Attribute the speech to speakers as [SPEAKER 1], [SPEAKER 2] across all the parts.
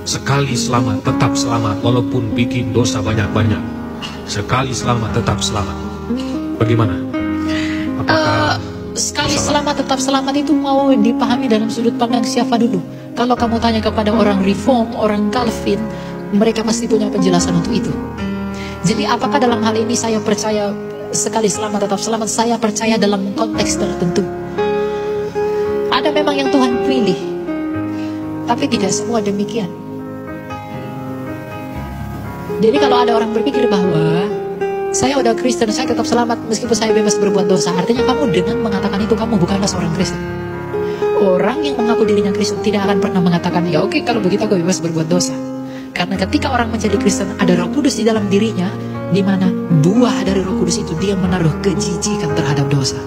[SPEAKER 1] Sekali selamat, tetap selamat, walaupun bikin dosa banyak-banyak. Sekali selamat, tetap selamat. Bagaimana? Apakah
[SPEAKER 2] sekali selamat tetap selamat itu mau dipahami dalam sudut pandang siapa dulu? Kalau kamu tanya kepada orang Reform, orang Calvin, mereka pasti punya penjelasan untuk itu. Jadi apakah dalam hal ini saya percaya sekali selamat tetap selamat? Saya percaya dalam konteks tertentu. Ada memang yang Tuhan pilih, tapi tidak semua demikian. Jadi kalau ada orang berpikir bahwa saya udah Kristen, saya tetap selamat meskipun saya bebas berbuat dosa, artinya kamu dengan mengatakan itu kamu bukanlah seorang Kristen. Orang yang mengaku dirinya Kristen tidak akan pernah mengatakan, ya oke, kalau begitu aku bebas berbuat dosa. Karena ketika orang menjadi Kristen, ada Roh Kudus di dalam dirinya, di mana buah dari Roh Kudus itu dia menaruh kejijikan terhadap dosa.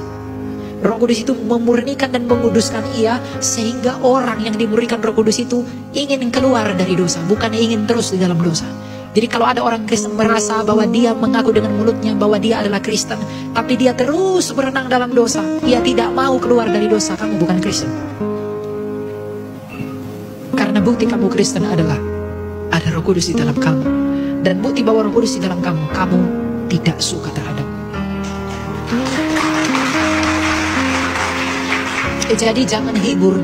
[SPEAKER 2] Roh Kudus itu memurnikan dan menguduskan ia, sehingga orang yang dimurnikan Roh Kudus itu ingin keluar dari dosa, bukan ingin terus di dalam dosa. Jadi kalau ada orang Kristen merasa bahwa dia mengaku dengan mulutnya bahwa dia adalah Kristen, tapi dia terus berenang dalam dosa, dia tidak mau keluar dari dosa, kamu bukan Kristen. Karena bukti kamu Kristen adalah ada Roh Kudus di dalam kamu. Dan bukti bahwa Roh Kudus di dalam kamu, kamu tidak suka terhadap. Jadi jangan menghibur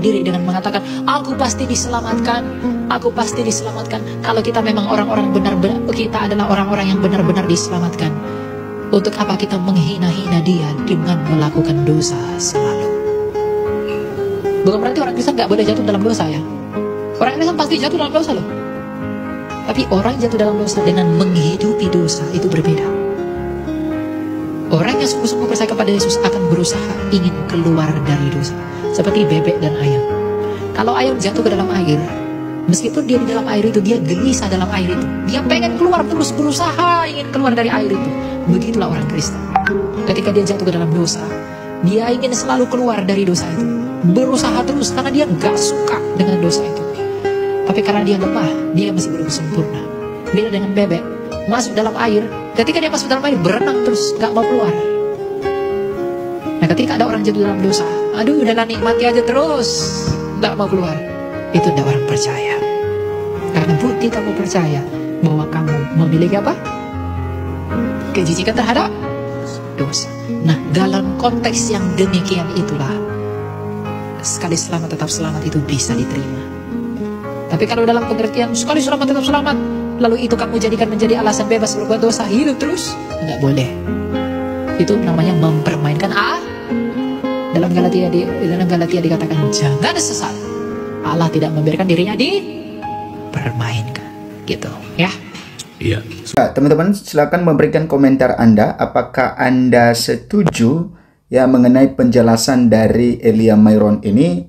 [SPEAKER 2] diri dengan mengatakan aku pasti diselamatkan, aku pasti diselamatkan. Kalau kita memang orang-orang benar-benar, kita adalah orang-orang yang benar-benar diselamatkan, untuk apa kita menghina-hina dia dengan melakukan dosa selalu? Bukan berarti orang Kristen gak boleh jatuh dalam dosa ya. Orang Kristen pasti jatuh dalam dosa loh. Tapi orang jatuh dalam dosa dengan menghidupi dosa itu berbeda. Orang yang sungguh-sungguh percaya kepada Yesus akan berusaha ingin keluar dari dosa. Seperti bebek dan ayam. Kalau ayam jatuh ke dalam air, meskipun dia di dalam air itu, dia gelisah dalam air itu. Dia pengen keluar terus, berusaha ingin keluar dari air itu. Begitulah orang Kristen. Ketika dia jatuh ke dalam dosa, dia ingin selalu keluar dari dosa itu. Berusaha terus karena dia gak suka dengan dosa itu. Tapi karena dia lemah, dia masih belum sempurna. Beda dengan bebek, masuk dalam air. Ketika dia masuk dalam air, berenang terus, gak mau keluar. Nah ketika ada orang jatuh dalam dosa, aduh udahlah nikmati aja terus, gak mau keluar. Itu tidak orang percaya. Karena bukti kamu percaya bahwa kamu memiliki apa? Kejijikan terhadap dosa. Nah dalam konteks yang demikian itulah sekali selamat tetap selamat itu bisa diterima. Tapi kalau dalam pengertian sekali selamat tetap selamat, lalu itu kamu jadikan menjadi alasan bebas berbuat dosa, hidup terus, nggak boleh. Itu namanya mempermainkan dalam Galatia dikatakan jangan sesat. Allah tidak membiarkan dirinya dipermainkan, gitu ya.
[SPEAKER 1] Iya.
[SPEAKER 3] Teman-teman silakan memberikan komentar Anda, apakah Anda setuju ya mengenai penjelasan dari Elia Myron ini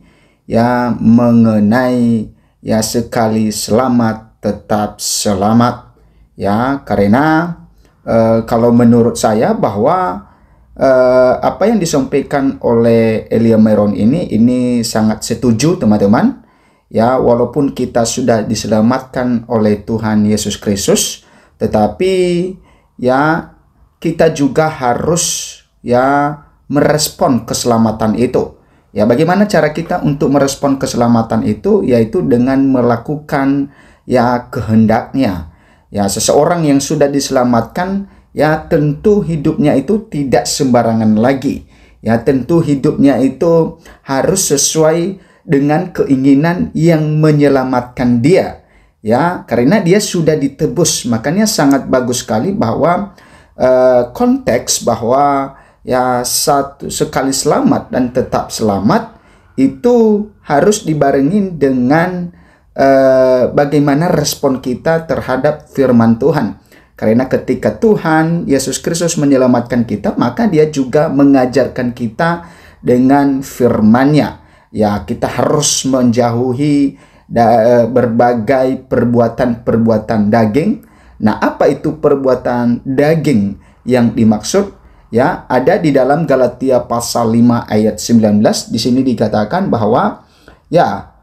[SPEAKER 3] ya mengenai ya sekali selamat tetap selamat ya, karena kalau menurut saya bahwa apa yang disampaikan oleh Elia Myron ini sangat setuju teman-teman ya, walaupun kita sudah diselamatkan oleh Tuhan Yesus Kristus, tetapi ya kita juga harus ya merespon keselamatan itu. Ya, bagaimana cara kita untuk merespon keselamatan itu? Yaitu dengan melakukan ya kehendaknya. Ya, seseorang yang sudah diselamatkan ya tentu hidupnya itu tidak sembarangan lagi. Ya, tentu hidupnya itu harus sesuai dengan keinginan yang menyelamatkan dia. Ya, karena dia sudah ditebus. Makanya sangat bagus sekali bahwa konteks bahwa ya sekali selamat dan tetap selamat itu harus dibarengin dengan bagaimana respon kita terhadap firman Tuhan. Karena ketika Tuhan Yesus Kristus menyelamatkan kita, maka dia juga mengajarkan kita dengan firman-Nya. Ya, kita harus menjauhi berbagai perbuatan-perbuatan daging. Nah, apa itu perbuatan daging yang dimaksud? Ya, ada di dalam Galatia pasal 5 ayat 19. Di sini dikatakan bahwa ya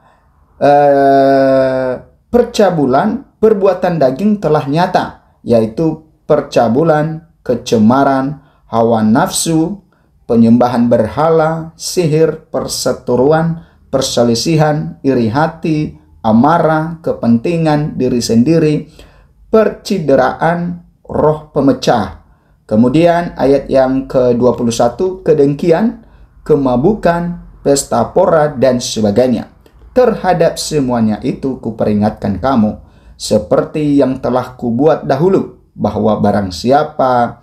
[SPEAKER 3] percabulan perbuatan daging telah nyata, yaitu percabulan, kecemaran, hawa nafsu, penyembahan berhala, sihir, perseteruan, perselisihan, iri hati, amarah, kepentingan diri sendiri, percideraan, roh pemecah. Kemudian ayat yang ke-21, kedengkian, kemabukan, pesta pora, dan sebagainya. Terhadap semuanya itu kuperingatkan kamu, seperti yang telah kubuat dahulu, bahwa barang siapa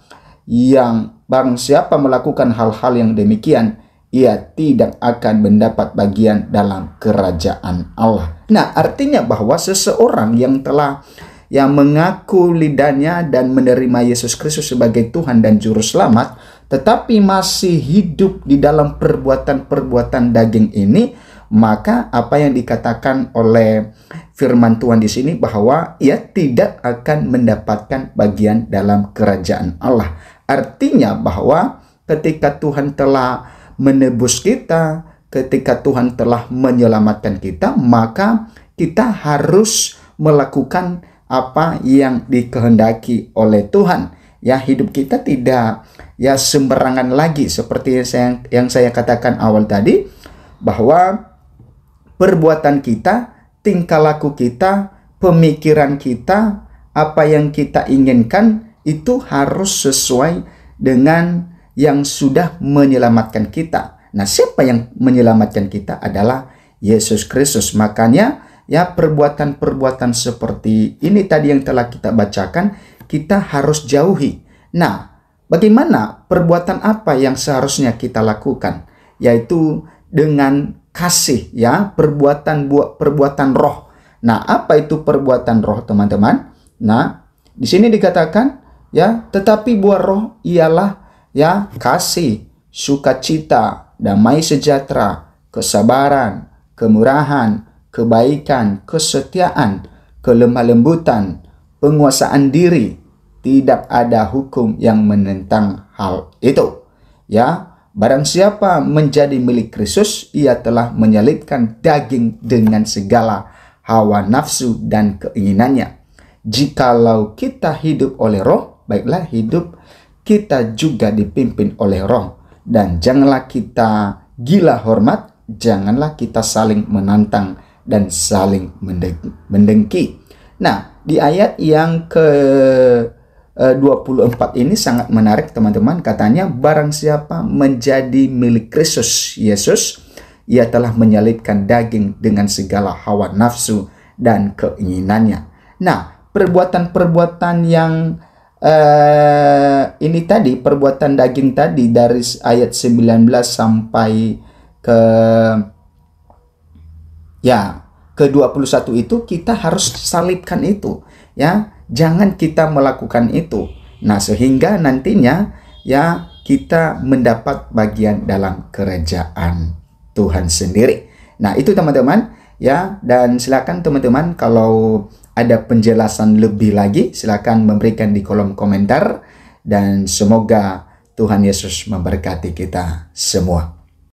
[SPEAKER 3] melakukan hal-hal yang demikian, ia tidak akan mendapat bagian dalam kerajaan Allah. Nah, artinya bahwa seseorang yang telah mengaku lidahnya dan menerima Yesus Kristus sebagai Tuhan dan Juru Selamat, tetapi masih hidup di dalam perbuatan-perbuatan daging ini, maka apa yang dikatakan oleh firman Tuhan di sini bahwa ia tidak akan mendapatkan bagian dalam kerajaan Allah. Artinya bahwa ketika Tuhan telah menebus kita, ketika Tuhan telah menyelamatkan kita, maka kita harus melakukan apa yang dikehendaki oleh Tuhan. Ya, hidup kita tidak sembarangan lagi, seperti yang saya katakan awal tadi, bahwa perbuatan kita, tingkah laku kita, pemikiran kita, apa yang kita inginkan itu harus sesuai dengan yang sudah menyelamatkan kita. Nah, siapa yang menyelamatkan kita adalah Yesus Kristus. Makanya perbuatan-perbuatan seperti ini tadi yang telah kita bacakan, kita harus jauhi. Nah, bagaimana perbuatan apa yang seharusnya kita lakukan? Yaitu dengan kasih, perbuatan roh. Nah, apa itu perbuatan roh, teman-teman? Nah, di sini dikatakan tetapi buah roh ialah kasih, sukacita, damai sejahtera, kesabaran, kemurahan, kebaikan, kesetiaan, kelemah lembutan, penguasaan diri. Tidak ada hukum yang menentang hal itu. Barang siapa menjadi milik Kristus, ia telah menyalibkan daging dengan segala hawa nafsu dan keinginannya. Jikalau kita hidup oleh roh, baiklah hidup kita juga dipimpin oleh roh. Dan janganlah kita gila hormat, janganlah kita saling menantang dan saling mendengki. Nah, di ayat yang ke-24 ini sangat menarik, teman-teman. Katanya, barang siapa menjadi milik Kristus Yesus, ia telah menyalibkan daging dengan segala hawa nafsu dan keinginannya. Nah, perbuatan-perbuatan yang ini tadi, perbuatan daging tadi dari ayat 19 sampai ke-21 itu kita harus salibkan itu. Jangan kita melakukan itu. Nah, sehingga nantinya kita mendapat bagian dalam kerajaan Tuhan sendiri. Nah, itu teman-teman dan silakan teman-teman kalau ada penjelasan lebih lagi, silakan memberikan di kolom komentar, dan semoga Tuhan Yesus memberkati kita semua.